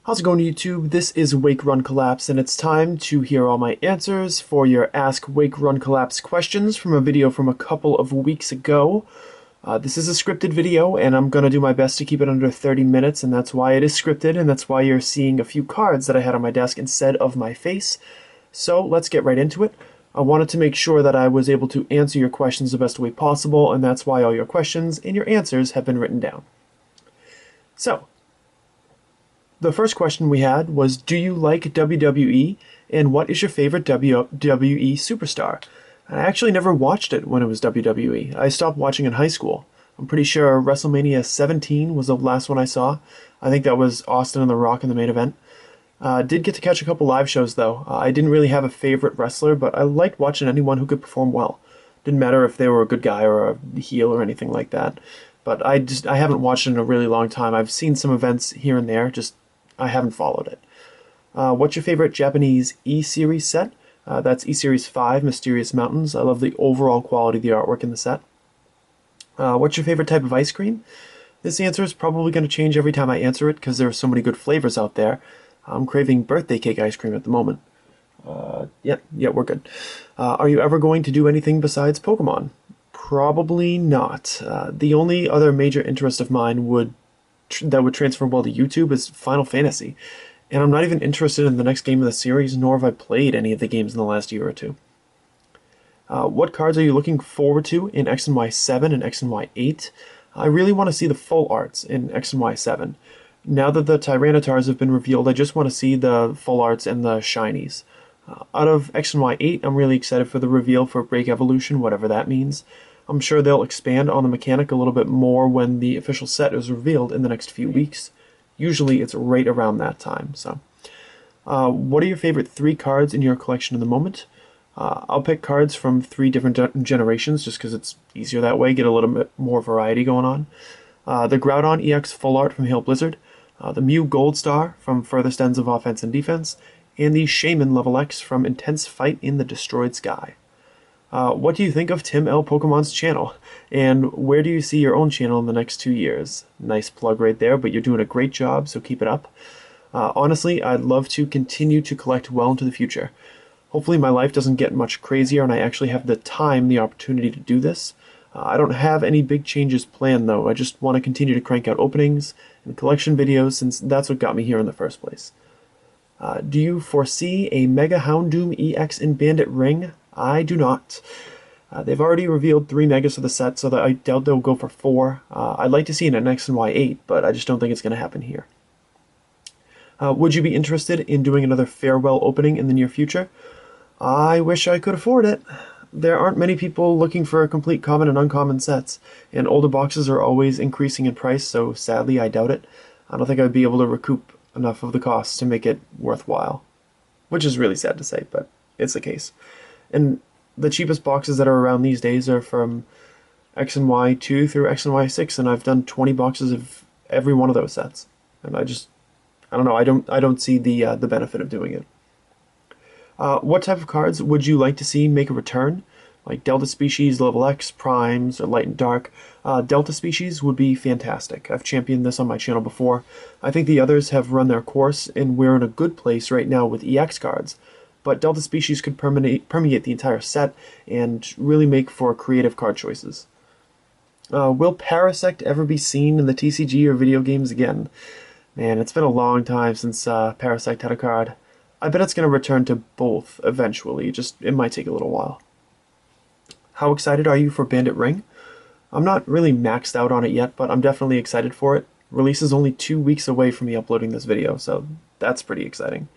How's it going, YouTube? This is Wake Run Collapse, and it's time to hear all my answers for your Ask Wake Run Collapse questions from a video from a couple of weeks ago. This is a scripted video, and I'm going to do my best to keep it under 30 minutes, and that's why it is scripted, and that's why you're seeing a few cards that I had on my desk instead of my face. So let's get right into it. I wanted to make sure that I was able to answer your questions the best way possible, and that's why all your questions and your answers have been written down. So, the first question we had was, do you like WWE, and what is your favorite WWE superstar? I actually never watched it when it was WWE. I stopped watching in high school. I'm pretty sure WrestleMania 17 was the last one I saw. I think that was Austin and The Rock in the main event. Did get to catch a couple live shows though. I didn't really have a favorite wrestler, but I liked watching anyone who could perform well. Didn't matter if they were a good guy or a heel or anything like that. But I haven't watched it in a really long time. I've seen some events here and there, just I haven't followed it. What's your favorite Japanese E-Series set? That's E-Series 5, Mysterious Mountains. I love the overall quality of the artwork in the set. What's your favorite type of ice cream? This answer is probably going to change every time I answer it because there are so many good flavors out there. I'm craving birthday cake ice cream at the moment. Yeah, we're good. Are you ever going to do anything besides Pokemon? Probably not. The only other major interest of mine that would transfer well to YouTube is Final Fantasy. And I'm not even interested in the next game of the series, nor have I played any of the games in the last year or two. What cards are you looking forward to in X and Y 7 and X and Y 8? I really want to see the full arts in X and Y 7. Now that the Tyrannotars have been revealed, I just want to see the full arts and the shinies. Out of X and Y 8, I'm really excited for the reveal for Break Evolution, whatever that means. I'm sure they'll expand on the mechanic a little bit more when the official set is revealed in the next few weeks. Usually it's right around that time. So, what are your favorite 3 cards in your collection at the moment? I'll pick cards from 3 different generations just because it's easier that way, get a little bit more variety going on. The Groudon EX Full Art from Hail Blizzard, the Mew Gold Star from Furthest Ends of Offense and Defense, and the Shaman Level X from Intense Fight in the Destroyed Sky. What do you think of Tim L. Pokemon's channel? And where do you see your own channel in the next 2 years? Nice plug right there, but you're doing a great job, so keep it up. Honestly, I'd love to continue to collect well into the future. Hopefully my life doesn't get much crazier and I actually have the time, the opportunity to do this. I don't have any big changes planned though. I just want to continue to crank out openings and collection videos since that's what got me here in the first place. Do you foresee a Mega Houndoom EX in Bandit Ring? I do not. They've already revealed 3 megas for the set, so that I doubt they'll go for 4. I'd like to see it in X and Y 8, but I just don't think it's going to happen here. Would you be interested in doing another farewell opening in the near future? I wish I could afford it. There aren't many people looking for complete common and uncommon sets, and older boxes are always increasing in price, so sadly I doubt it. I don't think I'd be able to recoup enough of the costs to make it worthwhile. Which is really sad to say, but it's the case. And the cheapest boxes that are around these days are from X and Y 2 through X and Y 6, and I've done 20 boxes of every one of those sets. And I don't know, I don't see the benefit of doing it. What type of cards would you like to see make a return? Like Delta Species, Level X, Primes, or Light and Dark. Delta Species would be fantastic. I've championed this on my channel before. I think the others have run their course, and we're in a good place right now with EX cards. But Delta Species could permeate the entire set and really make for creative card choices. Will Parasect ever be seen in the TCG or video games again? Man, it's been a long time since Parasect had a card. I bet it's going to return to both eventually, it might take a little while. How excited are you for Bandit Ring? I'm not really maxed out on it yet, but I'm definitely excited for it. Release is only 2 weeks away from me uploading this video, so that's pretty exciting.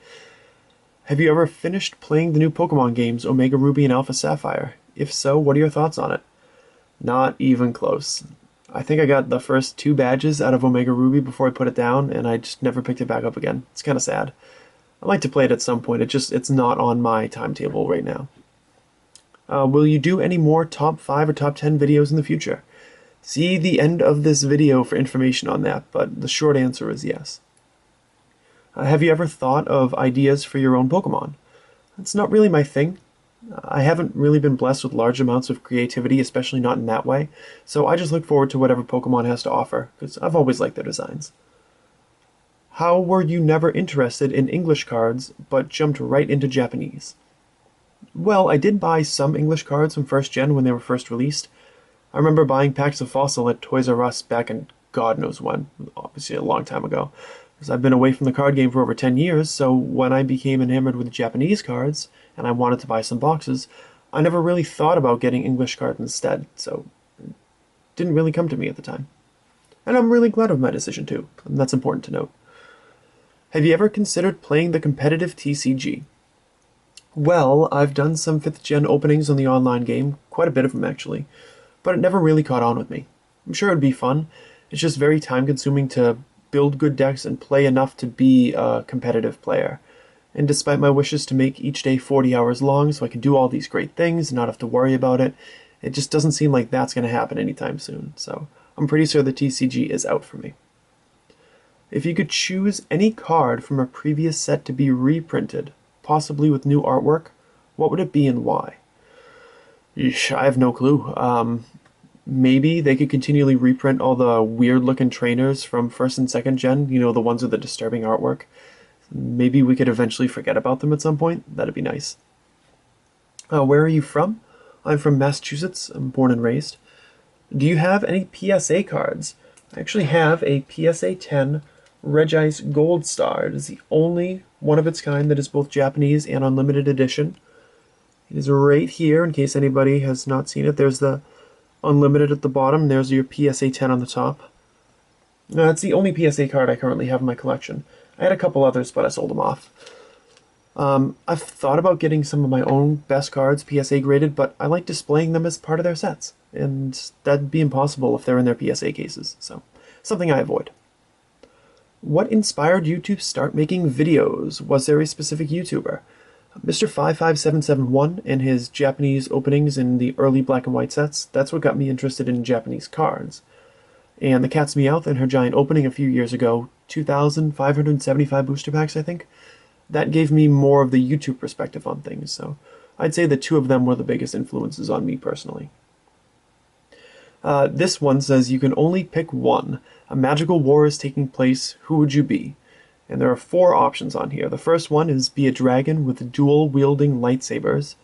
Have you ever finished playing the new Pokemon games, Omega Ruby and Alpha Sapphire? If so, what are your thoughts on it? Not even close. I think I got the first 2 badges out of Omega Ruby before I put it down, and I just never picked it back up again. It's kind of sad. I'd like to play it at some point, it's not on my timetable right now. Will you do any more top 5 or top 10 videos in the future? See the end of this video for information on that, but the short answer is yes. Have you ever thought of ideas for your own Pokemon? It's not really my thing. I haven't really been blessed with large amounts of creativity, especially not in that way, so I just look forward to whatever Pokemon has to offer, because I've always liked their designs. How were you never interested in English cards, but jumped right into Japanese? Well, I did buy some English cards from first gen when they were first released. I remember buying packs of Fossil at Toys R Us back in God knows when, obviously a long time ago. Because I've been away from the card game for over 10 years, so when I became enamored with Japanese cards, and I wanted to buy some boxes, I never really thought about getting English cards instead, so it didn't really come to me at the time. And I'm really glad with my decision too, and that's important to note. Have you ever considered playing the competitive TCG? Well, I've done some 5th gen openings on the online game, quite a bit of them actually, but it never really caught on with me. I'm sure it would be fun, it's just very time consuming to build good decks and play enough to be a competitive player. And despite my wishes to make each day 40 hours long so I can do all these great things and not have to worry about it, it just doesn't seem like that's going to happen anytime soon, so I'm pretty sure the TCG is out for me. If you could choose any card from a previous set to be reprinted, possibly with new artwork, what would it be and why? Yeesh, I have no clue. Maybe they could continually reprint all the weird looking trainers from first and second gen, you know, the ones with the disturbing artwork. Maybe we could eventually forget about them at some point. That'd be nice. Where are you from? I'm from Massachusetts. I'm born and raised. Do you have any PSA cards? I actually have a PSA 10 Regice Gold Star. It is the only one of its kind that is both Japanese and unlimited edition. It is right here in case anybody has not seen it. There's the unlimited at the bottom. There's your PSA 10 on the top. It's the only PSA card I currently have in my collection. I had a couple others, but I sold them off. I've thought about getting some of my own best cards PSA graded, but I like displaying them as part of their sets, and that'd be impossible if they're in their PSA cases, so something I avoid. What inspired you to start making videos? Was there a specific YouTuber? Mr. 55771 and his Japanese openings in the early black and white sets, that's what got me interested in Japanese cards. And the Cat's Meowth and her giant opening a few years ago, 2,575 booster packs, I think, that gave me more of the YouTube perspective on things, so I'd say the two of them were the biggest influences on me personally. This one says you can only pick one. A magical war is taking place. Who would you be? And there are 4 options on here. The first one is be a dragon with dual wielding lightsabers.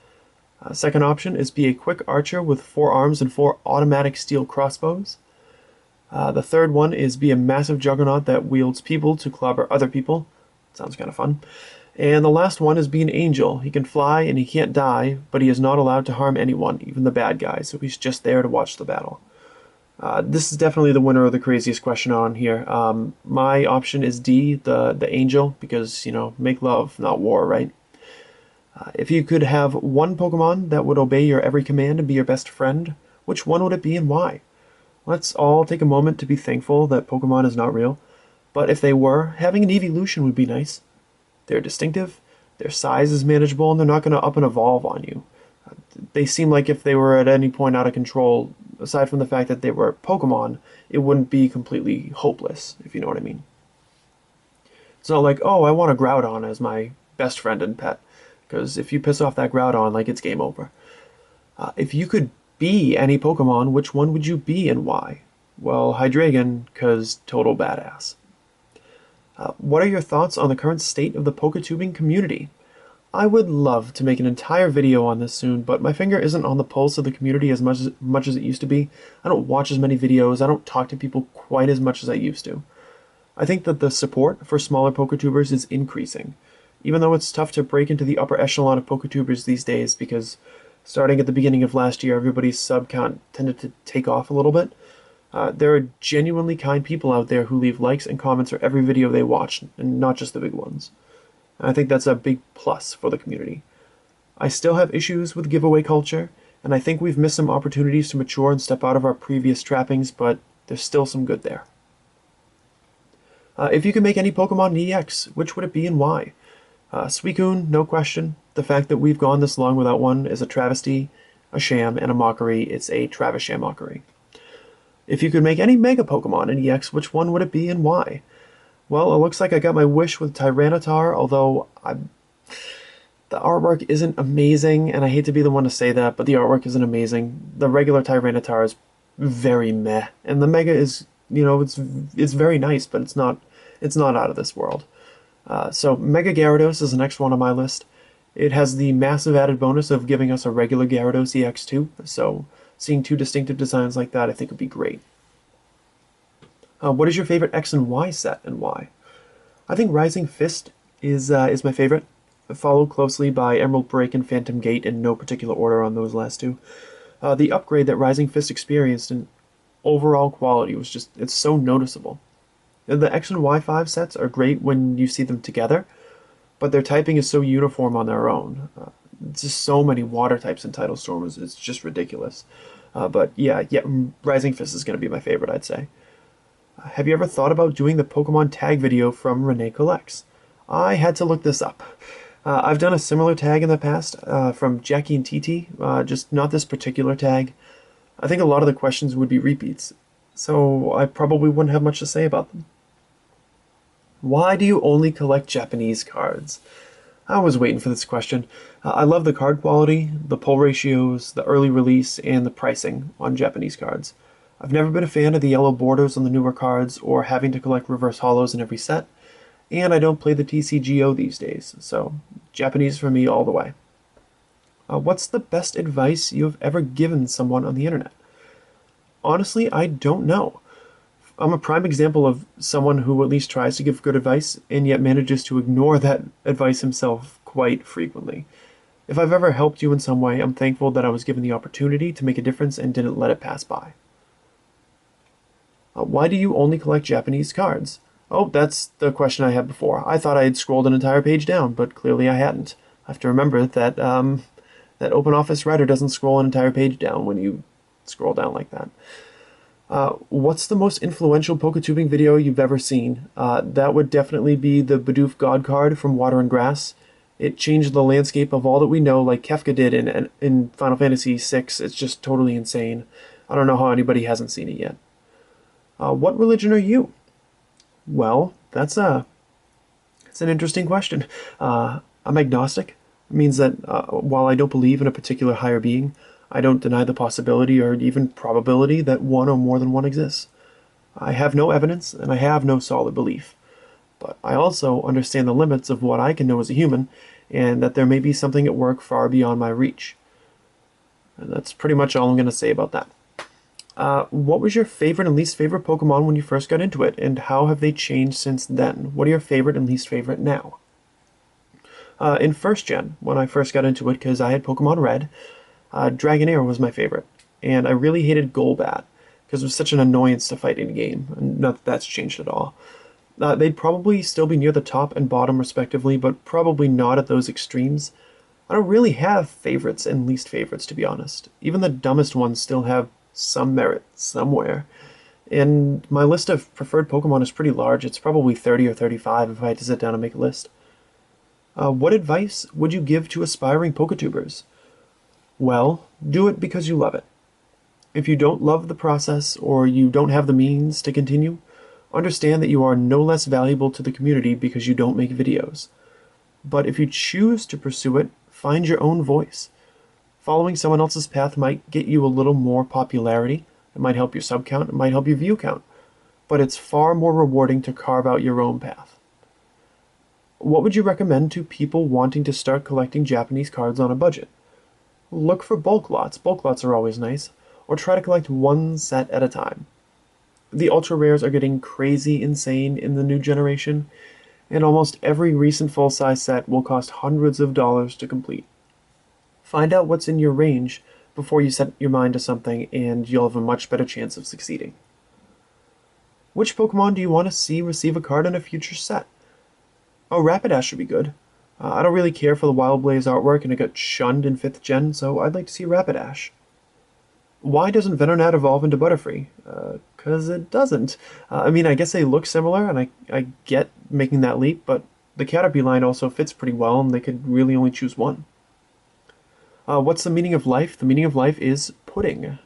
Second option is be a quick archer with 4 arms and 4 automatic steel crossbows. The third one is be a massive juggernaut that wields people to clobber other people. Sounds kind of fun. And the last one is be an angel. He can fly and he can't die, but he is not allowed to harm anyone, even the bad guys, so he's just there to watch the battle. This is definitely the winner of the craziest question on here. My option is D, the angel, because, you know, make love, not war, right? If you could have one Pokemon that would obey your every command and be your best friend, which one would it be and why? Let's all take a moment to be thankful that Pokemon is not real, but if they were, having an evolution would be nice. They're distinctive, their size is manageable, and they're not going to up and evolve on you. They seem like if they were at any point out of control, aside from the fact that they were Pokemon, it wouldn't be completely hopeless, if you know what I mean. It's not like, oh, I want a Groudon as my best friend and pet, because if you piss off that Groudon, like, it's game over. If you could be any Pokemon, which one would you be and why? Well, Hydreigon, because total badass. What are your thoughts on the current state of the Poketubing community? I would love to make an entire video on this soon, but my finger isn't on the pulse of the community as much as it used to be. I don't watch as many videos, I don't talk to people quite as much as I used to. I think that the support for smaller Poketubers is increasing, even though it's tough to break into the upper echelon of Poketubers these days because starting at the beginning of last year, everybody's sub count tended to take off a little bit. There are genuinely kind people out there who leave likes and comments for every video they watch, and not just the big ones. I think that's a big plus for the community. I still have issues with giveaway culture, and I think we've missed some opportunities to mature and step out of our previous trappings, but there's still some good there. If you could make any Pokemon in EX, which would it be and why? Suicune, no question. The fact that we've gone this long without one is a travesty, a sham, and a mockery. It's a Travis sham mockery. If you could make any Mega Pokemon in EX, which one would it be and why? Well, it looks like I got my wish with Tyranitar, although the artwork isn't amazing, and I hate to be the one to say that, but the artwork isn't amazing. The regular Tyranitar is very meh, and the Mega is, you know, it's very nice, but it's not it's not out of this world. So Mega Gyarados is the next one on my list. It has the massive added bonus of giving us a regular Gyarados EX2, so seeing two distinctive designs like that I think would be great. What is your favorite X and Y set, and why? I think Rising Fist is my favorite, followed closely by Emerald Break and Phantom Gate in no particular order on those last two. The upgrade that Rising Fist experienced in overall quality was just, it's so noticeable. The X and Y5 sets are great when you see them together, but their typing is so uniform on their own. Just so many water types in Tidal Stormers, it's just ridiculous. But yeah, Rising Fist is going to be my favorite, I'd say. Have you ever thought about doing the Pokemon tag video from Renee Collects? I had to look this up. I've done a similar tag in the past from Jackie and TT, just not this particular tag. I think a lot of the questions would be repeats, so I probably wouldn't have much to say about them. Why do you only collect Japanese cards? I was waiting for this question. I love the card quality, the pull ratios, the early release, and the pricing on Japanese cards. I've never been a fan of the yellow borders on the newer cards or having to collect reverse holos in every set, and I don't play the TCGO these days, so Japanese for me all the way. What's the best advice you've ever given someone on the internet? Honestly, I don't know. I'm a prime example of someone who at least tries to give good advice and yet manages to ignore that advice himself quite frequently. If I've ever helped you in some way, I'm thankful that I was given the opportunity to make a difference and didn't let it pass by. Why do you only collect Japanese cards? Oh, that's the question I had before. I thought I had scrolled an entire page down, but clearly I hadn't. I have to remember that that OpenOffice Writer doesn't scroll an entire page down when you scroll down like that. What's the most influential Poketubing video you've ever seen? That would definitely be the Bidoof God card from Water and Grass. It changed the landscape of all that we know, like Kefka did in Final Fantasy VI. It's just totally insane. I don't know how anybody hasn't seen it yet. What religion are you? Well, that's an interesting question. I'm agnostic. It means that while I don't believe in a particular higher being, I don't deny the possibility or even probability that one or more than one exists. I have no evidence and I have no solid belief. But I also understand the limits of what I can know as a human, and that there may be something at work far beyond my reach. And that's pretty much all I'm going to say about that. What was your favorite and least favorite Pokemon when you first got into it, and how have they changed since then? What are your favorite and least favorite now? In first gen, when I first got into it, because I had Pokemon Red, Dragonair was my favorite, and I really hated Golbat, because it was such an annoyance to fight in game, and not that that's changed at all. They'd probably still be near the top and bottom respectively, but probably not at those extremes. I don't really have favorites and least favorites, to be honest. Even the dumbest ones still have some merit somewhere. And my list of preferred Pokemon is pretty large. It's probably 30 or 35 if I had to sit down and make a list. What advice would you give to aspiring Poketubers? Well, do it because you love it. If you don't love the process or you don't have the means to continue, understand that you are no less valuable to the community because you don't make videos. But if you choose to pursue it, find your own voice. Following someone else's path might get you a little more popularity, it might help your sub count, it might help your view count, but it's far more rewarding to carve out your own path. What would you recommend to people wanting to start collecting Japanese cards on a budget? Look for bulk lots. Bulk lots are always nice. Or try to collect one set at a time. The ultra rares are getting crazy insane in the new generation, and almost every recent full-size set will cost hundreds of dollars to complete. Find out what's in your range before you set your mind to something, and you'll have a much better chance of succeeding. Which Pokemon do you want to see receive a card in a future set? Oh, Rapidash should be good. I don't really care for the Wild Blaze artwork, and it got shunned in 5th gen, so I'd like to see Rapidash. Why doesn't Venonat evolve into Butterfree? Because it doesn't. I mean, I guess they look similar, and I get making that leap, but the Caterpie line also fits pretty well, and they could really only choose one. What's the meaning of life? The meaning of life is pudding.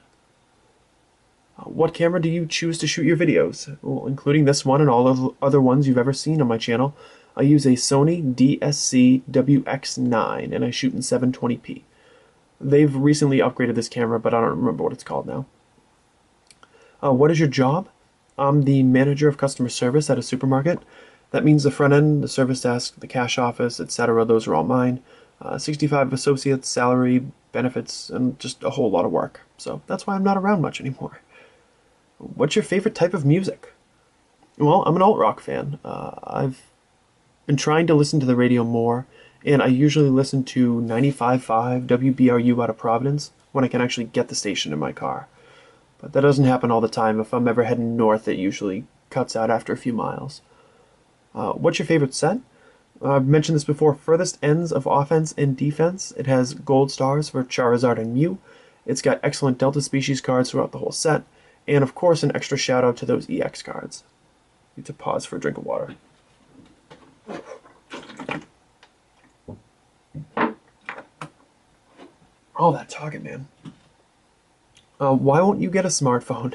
What camera do you choose to shoot your videos? Well, including this one and all of the other ones you've ever seen on my channel, I use a Sony DSC-WX9, and I shoot in 720p. They've recently upgraded this camera, but I don't remember what it's called now. What is your job? I'm the manager of customer service at a supermarket. That means the front end, the service desk, the cash office, etc. Those are all mine. 65 associates, salary, benefits, and just a whole lot of work. So that's why I'm not around much anymore. What's your favorite type of music? Well, I'm an alt rock fan. I've been trying to listen to the radio more, and I usually listen to 95.5 WBRU out of Providence when I can actually get the station in my car. But that doesn't happen all the time. If I'm ever heading north, it usually cuts out after a few miles. What's your favorite set? I've mentioned this before. Furthest ends of offense and defense. It has gold stars for Charizard and Mew. It's got excellent Delta Species cards throughout the whole set. And of course, an extra shout out to those EX cards. Need to pause for a drink of water. Oh, that talking, man. Why won't you get a smartphone?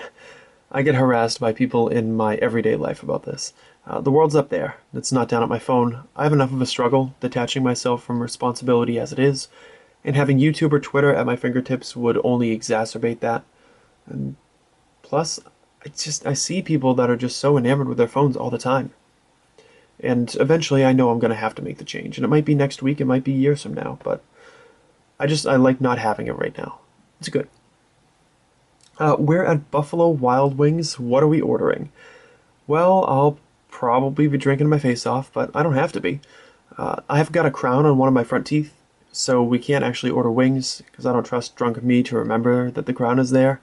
I get harassed by people in my everyday life about this. The world's up there. It's not down at my phone. I have enough of a struggle detaching myself from responsibility as it is, and having YouTube or Twitter at my fingertips would only exacerbate that. And plus, I see people that are just so enamored with their phones all the time. And eventually I know I'm going to have to make the change. And it might be next week, it might be years from now, but I like not having it right now. It's good. We're at Buffalo Wild Wings. What are we ordering? Well, I'll probably be drinking my face off, but I don't have to be. I've got a crown on one of my front teeth, so we can't actually order wings because I don't trust drunk me to remember that the crown is there.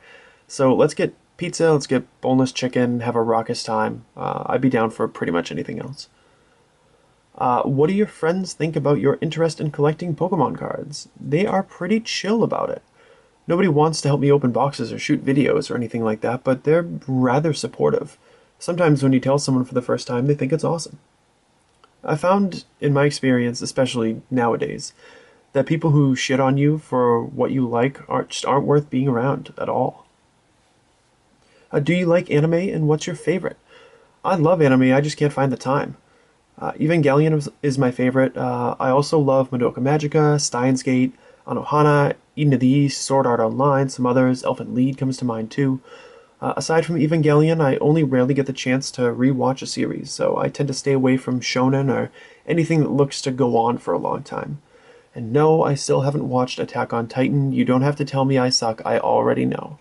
So let's get pizza, let's get boneless chicken, have a raucous time. I'd be down for pretty much anything else. What do your friends think about your interest in collecting Pokemon cards? They are pretty chill about it. Nobody wants to help me open boxes or shoot videos or anything like that, but they're rather supportive. Sometimes when you tell someone for the first time, they think it's awesome. I found, in my experience, especially nowadays, that people who shit on you for what you like aren't worth being around at all. Do you like anime, and what's your favorite? I love anime, I just can't find the time. Evangelion is my favorite. I also love Madoka Magica, Steins Gate, Anohana, Eden of the East, Sword Art Online, some others. Elfen Lied comes to mind too. Aside from Evangelion, I only rarely get the chance to rewatch a series, so I tend to stay away from shonen or anything that looks to go on for a long time. And no, I still haven't watched Attack on Titan. You don't have to tell me I suck, I already know.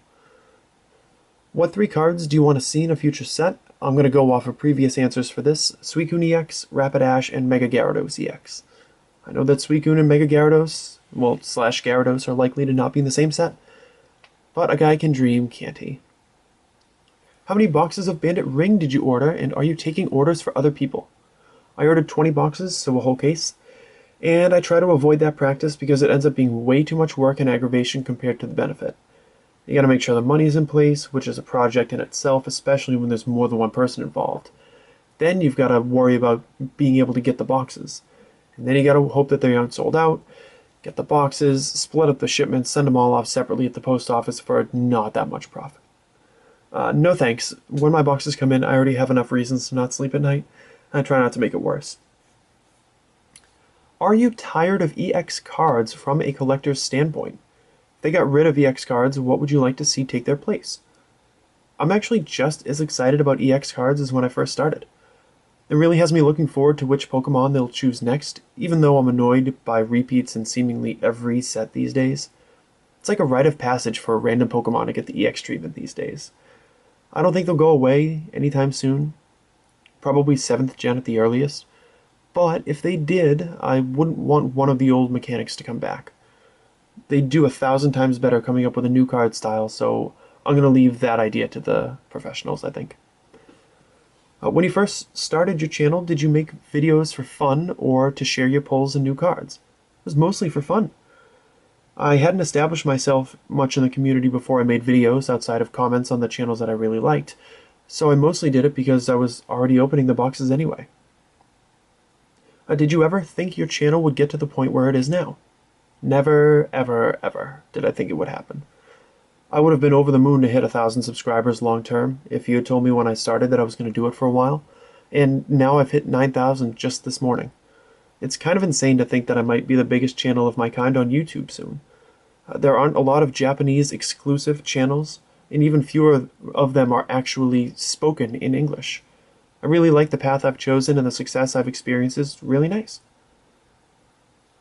What 3 cards do you want to see in a future set? I'm going to go off of previous answers for this. Suicune EX, Rapidash, and Mega Gyarados EX. I know that Suicune and Mega Gyarados, well, / Gyarados are likely to not be in the same set, but a guy can dream, can't he? How many boxes of Bandit Ring did you order, and are you taking orders for other people? I ordered 20 boxes, so a whole case, and I try to avoid that practice because it ends up being way too much work and aggravation compared to the benefit. You gotta make sure the money's in place, which is a project in itself, especially when there's more than one person involved. Then you've gotta worry about being able to get the boxes. And then you gotta hope that they aren't sold out, get the boxes, split up the shipments, send them all off separately at the post office for not that much profit. No thanks. When my boxes come in, I already have enough reasons to not sleep at night. I try not to make it worse. Are you tired of EX cards from a collector's standpoint? If they got rid of EX cards, what would you like to see take their place? I'm actually just as excited about EX cards as when I first started. It really has me looking forward to which Pokemon they'll choose next, even though I'm annoyed by repeats in seemingly every set these days. It's like a rite of passage for a random Pokemon to get the EX treatment these days. I don't think they'll go away anytime soon. Probably 7th gen at the earliest. But if they did, I wouldn't want one of the old mechanics to come back. They'd do 1,000 times better coming up with a new card style, so I'm going to leave that idea to the professionals, I think. When you first started your channel, did you make videos for fun or to share your pulls and new cards? It was mostly for fun. I hadn't established myself much in the community before I made videos outside of comments on the channels that I really liked, so I mostly did it because I was already opening the boxes anyway. Did you ever think your channel would get to the point where it is now? Never, ever, ever did I think it would happen. I would have been over the moon to hit 1,000 subscribers long term if you had told me when I started that I was going to do it for a while, and now I've hit 9,000 just this morning. It's kind of insane to think that I might be the biggest channel of my kind on YouTube soon. There aren't a lot of Japanese exclusive channels, and even fewer of them are actually spoken in English. I really like the path I've chosen, and the success I've experienced is really nice.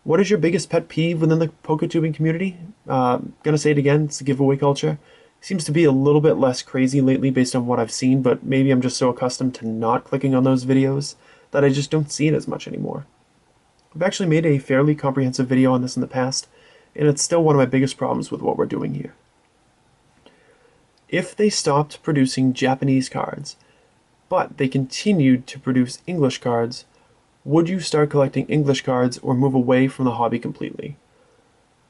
What is your biggest pet peeve within the PokeTubing community? Gonna say it again, it's the giveaway culture. Seems to be a little bit less crazy lately based on what I've seen, but maybe I'm just so accustomed to not clicking on those videos that I just don't see it as much anymore. I've actually made a fairly comprehensive video on this in the past, and it's still one of my biggest problems with what we're doing here. If they stopped producing Japanese cards, but they continued to produce English cards, would you start collecting English cards or move away from the hobby completely?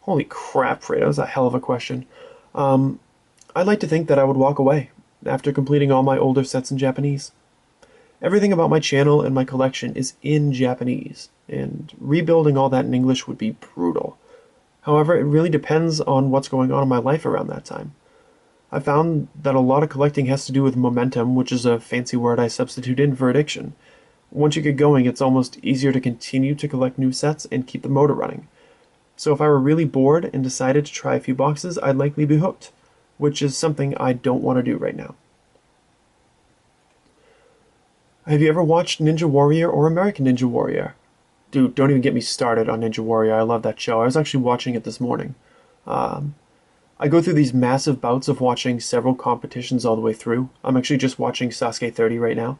Holy crap, Fredo, that was a hell of a question. I'd like to think that I would walk away after completing all my older sets in Japanese. Everything about my channel and my collection is in Japanese, and rebuilding all that in English would be brutal. However, it really depends on what's going on in my life around that time. I found that a lot of collecting has to do with momentum, which is a fancy word I substitute in for addiction. Once you get going, it's almost easier to continue to collect new sets and keep the motor running. So if I were really bored and decided to try a few boxes, I'd likely be hooked, which is something I don't want to do right now. Have you ever watched Ninja Warrior or American Ninja Warrior? Dude, don't even get me started on Ninja Warrior. I love that show. I was actually watching it this morning. I go through these massive bouts of watching several competitions all the way through. I'm actually just watching Sasuke 30 right now.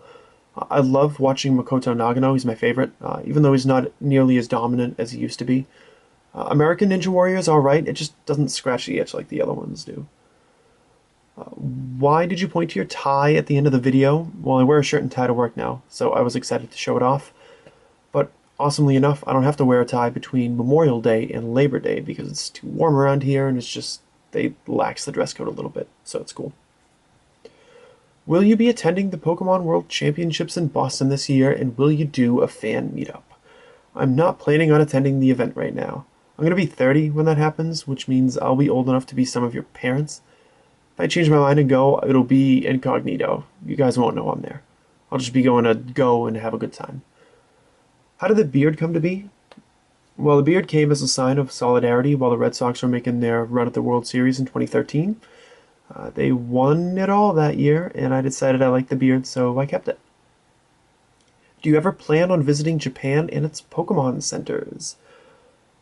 I love watching Makoto Nagano. He's my favorite, even though he's not nearly as dominant as he used to be. American Ninja Warrior is alright, it just doesn't scratch the itch like the other ones do. Why did you point to your tie at the end of the video? Well, I wear a shirt and tie to work now, so I was excited to show it off. But awesomely enough, I don't have to wear a tie between Memorial Day and Labor Day because it's too warm around here and it's just, they lax the dress code a little bit, so it's cool. Will you be attending the Pokemon World Championships in Boston this year, and will you do a fan meetup? I'm not planning on attending the event right now. I'm going to be 30 when that happens, which means I'll be old enough to be some of your parents. If I change my mind and go, it'll be incognito. You guys won't know I'm there. I'll just be going to go and have a good time. How did the beard come to be? Well, the beard came as a sign of solidarity while the Red Sox were making their run at the World Series in 2013. They won it all that year, and I decided I liked the beard, so I kept it. Do you ever plan on visiting Japan and its Pokemon centers?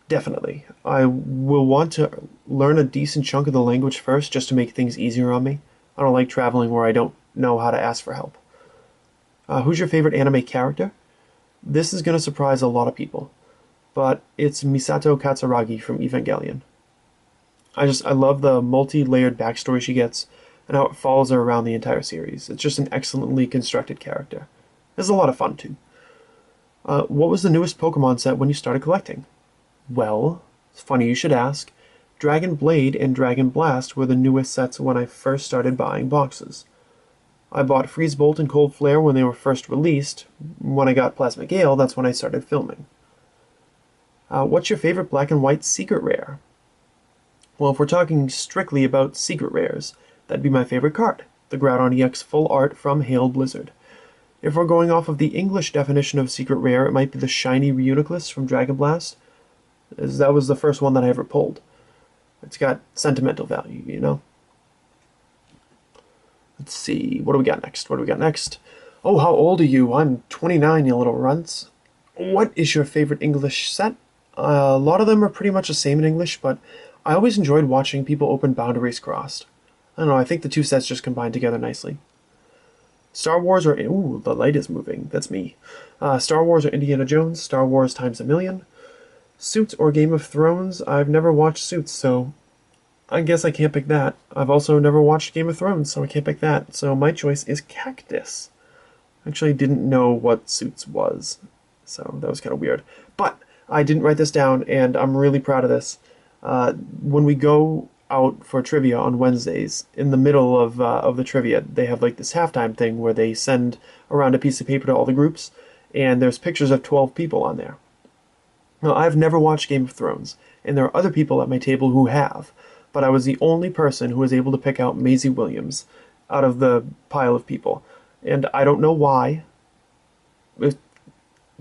Definitely. I will want to learn a decent chunk of the language first just to make things easier on me. I don't like traveling where I don't know how to ask for help. Who's your favorite anime character? This is going to surprise a lot of people, but it's Misato Katsuragi from Evangelion. I love the multi-layered backstory she gets and how it follows her around the entire series. It's just an excellently constructed character. It's a lot of fun, too. What was the newest Pokemon set when you started collecting? Well, it's funny you should ask. Dragon Blade and Dragon Blast were the newest sets when I first started buying boxes. I bought Freeze Bolt and Cold Flare when they were first released. When I got Plasma Gale, that's when I started filming. What's your favorite black and white secret rare? Well, if we're talking strictly about secret rares, that'd be my favorite card, the Groudon EX Full Art from Hail Blizzard. If we're going off of the English definition of secret rare, it might be the shiny Reuniclus from Dragon Blast, as that was the first one that I ever pulled. It's got sentimental value, you know? Let's see, what do we got next? Oh, how old are you? I'm 29, you little runts. What is your favorite English set? A lot of them are pretty much the same in English, but I always enjoyed watching people open Boundaries Crossed. I don't know, I think the two sets just combine together nicely. Star Wars or... Ooh, the light is moving. That's me. Star Wars or Indiana Jones? Star Wars times a million. Suits or Game of Thrones? I've never watched Suits, so I guess I can't pick that. I've also never watched Game of Thrones, so I can't pick that. So my choice is Cactus. Actually, I didn't know what Suits was, so that was kind of weird. But I didn't write this down, and I'm really proud of this. When we go out for trivia on Wednesdays, in the middle of the trivia, they have like this halftime thing where they send around a piece of paper to all the groups, and there's pictures of 12 people on there. Now, I've never watched Game of Thrones, and there are other people at my table who have, but I was the only person who was able to pick out Maisie Williams out of the pile of people. And I don't know why. It's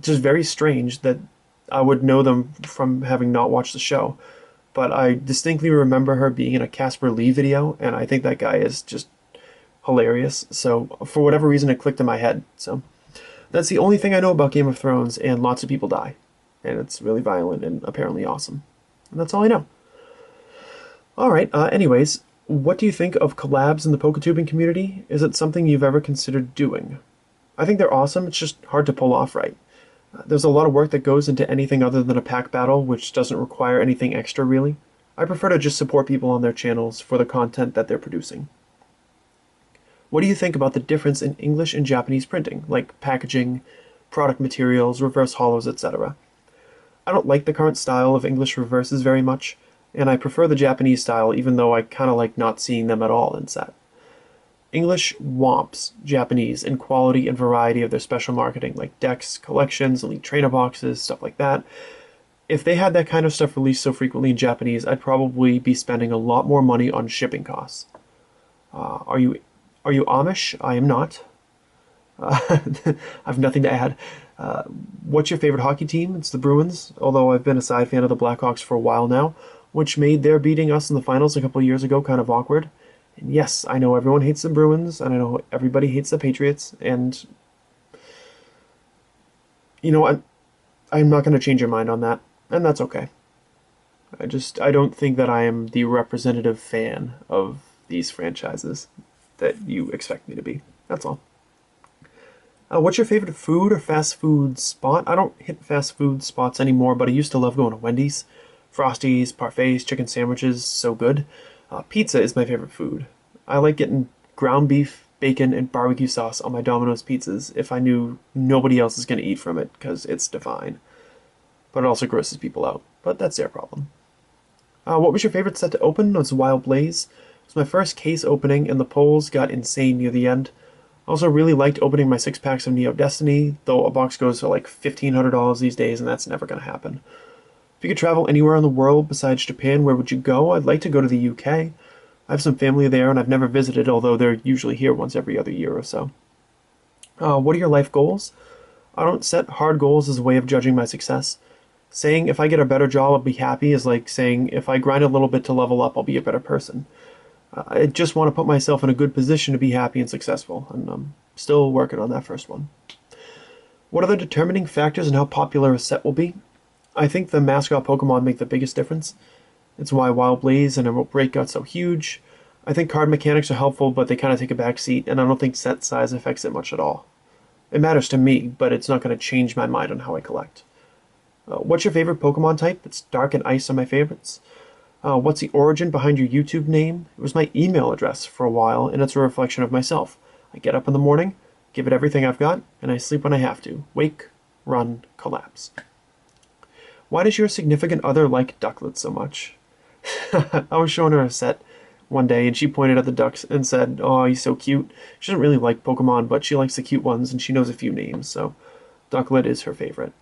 just very strange that I would know them from having not watched the show. but I distinctly remember her being in a Casper Lee video, and I think that guy is just hilarious. So for whatever reason, it clicked in my head. So that's the only thing I know about Game of Thrones, and lots of people die. And it's really violent and apparently awesome. And that's all I know. Alright, anyways, what do you think of collabs in the PokeTubing community? Is it something you've ever considered doing? I think they're awesome, it's just hard to pull off right. There's a lot of work that goes into anything other than a pack battle, which doesn't require anything extra really. I prefer to just support people on their channels for the content that they're producing. What do you think about the difference in English and Japanese printing, like packaging, product materials, reverse holos, etc.? I don't like the current style of English reverses very much, and I prefer the Japanese style even though I kinda like not seeing them at all in set. English whomps Japanese in quality and variety of their special marketing, like decks, collections, elite trainer boxes, stuff like that. If they had that kind of stuff released so frequently in Japanese, I'd probably be spending a lot more money on shipping costs. Are you Amish? I am not. I have nothing to add. What's your favorite hockey team? It's the Bruins, although I've been a side fan of the Blackhawks for a while now, which made their beating us in the finals a couple of years ago kind of awkward. And yes, I know everyone hates the Bruins, and I know everybody hates the Patriots, and you know, I'm not going to change your mind on that, and that's okay. I don't think that I am the representative fan of these franchises that you expect me to be. That's all. What's your favorite food or fast food spot? I don't hit fast food spots anymore, but I used to love going to Wendy's. Frosties, parfaits, chicken sandwiches, so good. Pizza is my favorite food. I like getting ground beef, bacon, and barbecue sauce on my Domino's pizzas if I knew nobody else is going to eat from it, because it's divine. But it also grosses people out, but that's their problem. What was your favorite set to open? It was Wild Blaze. It was my first case opening, and the pulls got insane near the end. I also really liked opening my 6-packs of Neo Destiny, though a box goes for like $1,500 these days, and that's never going to happen. If you could travel anywhere in the world besides Japan, where would you go? I'd like to go to the UK. I have some family there, and I've never visited, although they're usually here once every other year or so. What are your life goals? I don't set hard goals as a way of judging my success. Saying if I get a better job, I'll be happy is like saying if I grind a little bit to level up, I'll be a better person. I just want to put myself in a good position to be happy and successful, and I'm still working on that first one. What are the determining factors in how popular a set will be? I think the mascot Pokemon make the biggest difference. It's why Wild Blaze and Emerald Break got so huge. I think card mechanics are helpful, but they kind of take a back seat, and I don't think set size affects it much at all. It matters to me, but it's not going to change my mind on how I collect. What's your favorite Pokemon type? It's Dark and Ice are my favorites. What's the origin behind your YouTube name? It was my email address for a while, and it's a reflection of myself. I get up in the morning, give it everything I've got, and I sleep when I have to. Wake, run, collapse. Why does your significant other like Ducklett so much? I was showing her a set one day, and she pointed at the ducks and said, "Oh, he's so cute." She doesn't really like Pokemon, but she likes the cute ones, and she knows a few names, so Ducklett is her favorite.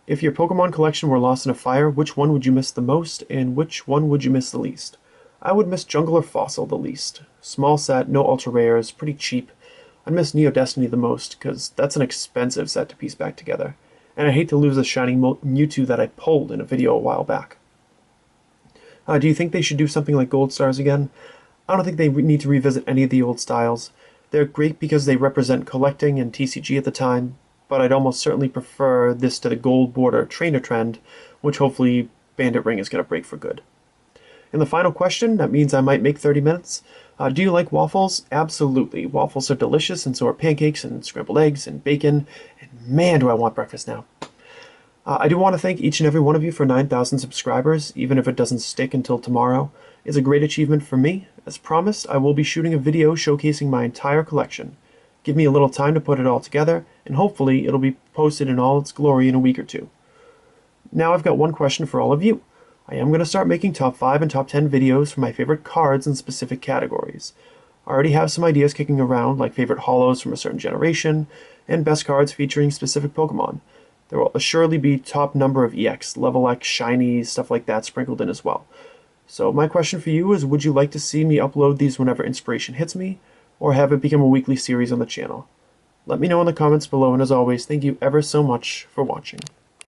If your Pokemon collection were lost in a fire, which one would you miss the most, and which one would you miss the least? I would miss Jungler Fossil the least. Small set, no ultra rares, pretty cheap. I'd miss Neo Destiny the most, because that's an expensive set to piece back together. And I hate to lose a shiny Mewtwo that I pulled in a video a while back. Do you think they should do something like Gold Stars again? I don't think they need to revisit any of the old styles. They're great because they represent collecting and TCG at the time, but I'd almost certainly prefer this to the gold border trainer trend, which hopefully Bandit Ring is going to break for good. And the final question, that means I might make 30 minutes. Do you like waffles? Absolutely. Waffles are delicious, and so are pancakes and scrambled eggs and bacon. And man, do I want breakfast now. I do want to thank each and every one of you for 9,000 subscribers, even if it doesn't stick until tomorrow. It's a great achievement for me. As promised, I will be shooting a video showcasing my entire collection. Give me a little time to put it all together, and hopefully it'll be posted in all its glory in a week or two. Now I've got one question for all of you. I am going to start making top 5 and top 10 videos for my favorite cards in specific categories. I already have some ideas kicking around, like favorite holos from a certain generation, and best cards featuring specific Pokemon. There will assuredly be top number of EX, level X, shinies, stuff like that sprinkled in as well. So my question for you is, would you like to see me upload these whenever inspiration hits me, or have it become a weekly series on the channel? Let me know in the comments below, and as always, thank you ever so much for watching.